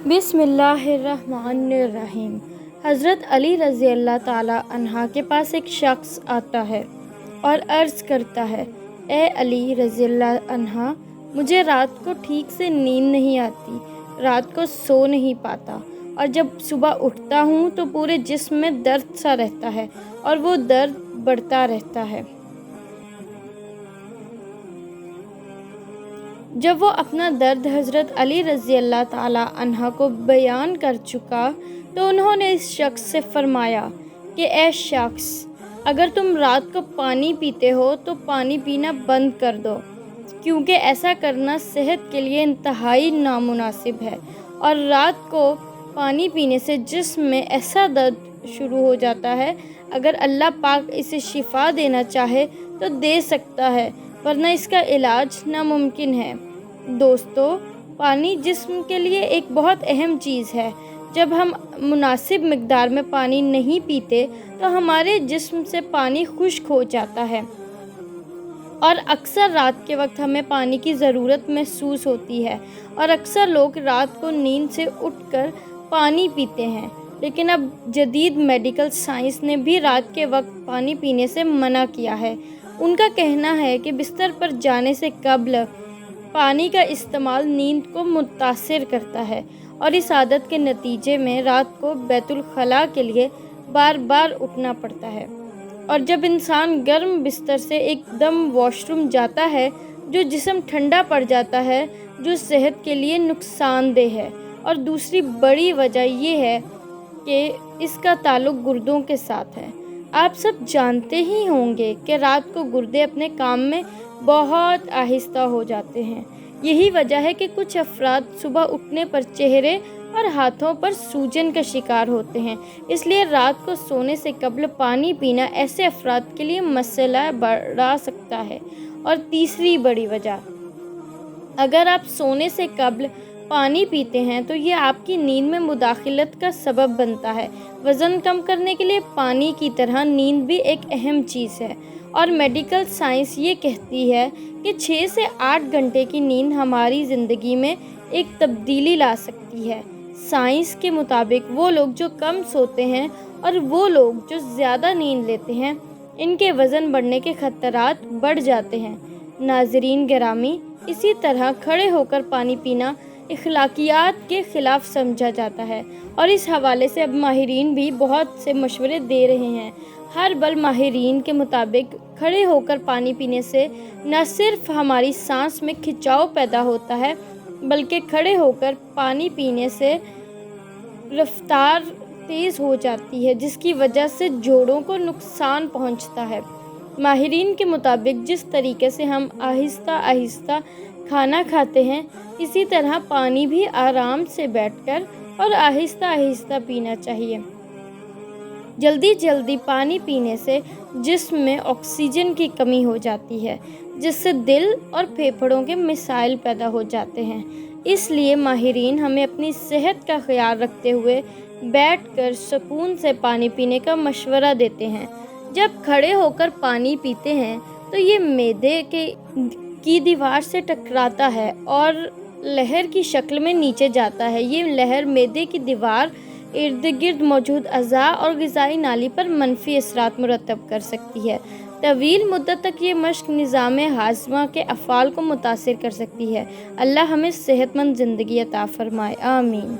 بسم اللہ الرحمن الرحیم۔ حضرت علی رضی اللہ تعالیٰ عنہ کے پاس ایک شخص آتا ہے اور عرض کرتا ہے، اے علی رضی اللہ عنہ، مجھے رات کو ٹھیک سے نیند نہیں آتی، رات کو سو نہیں پاتا، اور جب صبح اٹھتا ہوں تو پورے جسم میں درد سا رہتا ہے اور وہ درد بڑھتا رہتا ہے۔ جب وہ اپنا درد حضرت علی رضی اللہ تعالیٰ عنہ کو بیان کر چکا تو انہوں نے اس شخص سے فرمایا کہ اے شخص، اگر تم رات کو پانی پیتے ہو تو پانی پینا بند کر دو، کیونکہ ایسا کرنا صحت کے لیے انتہائی نامناسب ہے، اور رات کو پانی پینے سے جسم میں ایسا درد شروع ہو جاتا ہے، اگر اللہ پاک اسے شفا دینا چاہے تو دے سکتا ہے، ورنہ اس کا علاج ناممکن ہے۔ دوستو، پانی جسم کے لیے ایک بہت اہم چیز ہے۔ جب ہم مناسب مقدار میں پانی نہیں پیتے تو ہمارے جسم سے پانی خشک ہو جاتا ہے، اور اکثر رات کے وقت ہمیں پانی کی ضرورت محسوس ہوتی ہے، اور اکثر لوگ رات کو نیند سے اٹھ کر پانی پیتے ہیں۔ لیکن اب جدید میڈیکل سائنس نے بھی رات کے وقت پانی پینے سے منع کیا ہے۔ ان کا کہنا ہے کہ بستر پر جانے سے قبل پانی کا استعمال نیند کو متاثر کرتا ہے، اور اس عادت کے نتیجے میں رات کو بیت الخلاء کے لیے بار بار اٹھنا پڑتا ہے، اور جب انسان گرم بستر سے ایک دم واش روم جاتا ہے جو جسم ٹھنڈا پڑ جاتا ہے، جو صحت کے لیے نقصان دہ ہے۔ اور دوسری بڑی وجہ یہ ہے کہ اس کا تعلق گردوں کے ساتھ ہے۔ آپ سب جانتے ہی ہوں گے کہ رات کو گردے اپنے کام میں بہت آہستہ ہو جاتے ہیں۔ یہی وجہ ہے کہ کچھ افراد صبح اٹھنے پر چہرے اور ہاتھوں پر سوجن کا شکار ہوتے ہیں۔ اس لیے رات کو سونے سے قبل پانی پینا ایسے افراد کے لیے مسئلہ بڑھا سکتا ہے۔ اور تیسری بڑی وجہ، اگر آپ سونے سے قبل پانی پیتے ہیں تو یہ آپ کی نیند میں مداخلت کا سبب بنتا ہے۔ وزن کم کرنے کے لیے پانی کی طرح نیند بھی ایک اہم چیز ہے، اور میڈیکل سائنس یہ کہتی ہے کہ 6 سے 8 گھنٹے کی نیند ہماری زندگی میں ایک تبدیلی لا سکتی ہے۔ سائنس کے مطابق وہ لوگ جو کم سوتے ہیں اور وہ لوگ جو زیادہ نیند لیتے ہیں، ان کے وزن بڑھنے کے خطرات بڑھ جاتے ہیں۔ ناظرین گرامی، اسی طرح کھڑے ہو کر پانی پینا اخلاقیات کے خلاف سمجھا جاتا ہے، اور اس حوالے سے اب ماہرین بھی بہت سے مشورے دے رہے ہیں۔ ہر بل ماہرین کے مطابق کھڑے ہو کر پانی پینے سے نہ صرف ہماری سانس میں کھچاؤ پیدا ہوتا ہے، بلکہ کھڑے ہو کر پانی پینے سے رفتار تیز ہو جاتی ہے، جس کی وجہ سے جوڑوں کو نقصان پہنچتا ہے۔ ماہرین کے مطابق جس طریقے سے ہم آہستہ آہستہ کھانا کھاتے ہیں، اسی طرح پانی بھی آرام سے بیٹھ کر اور آہستہ آہستہ پینا چاہیے۔ جلدی پانی پینے سے جسم میں آکسیجن کی کمی ہو جاتی ہے، جس سے دل اور پھیپھڑوں کے مسائل پیدا ہو جاتے ہیں۔ اس لیے ماہرین ہمیں اپنی صحت کا خیال رکھتے ہوئے بیٹھ کر سکون سے پانی پینے کا مشورہ دیتے ہیں۔ جب کھڑے ہو کر پانی پیتے ہیں تو یہ معدے کی دیوار سے ٹکراتا ہے اور لہر کی شکل میں نیچے جاتا ہے۔ یہ لہر معدے کی دیوار، ارد گرد موجود اعضاء اور غذائی نالی پر منفی اثرات مرتب کر سکتی ہے۔ طویل مدت تک یہ مشق نظام ہاضمہ کے افعال کو متاثر کر سکتی ہے۔ اللہ ہمیں صحت مند زندگی عطا فرمائے، آمین۔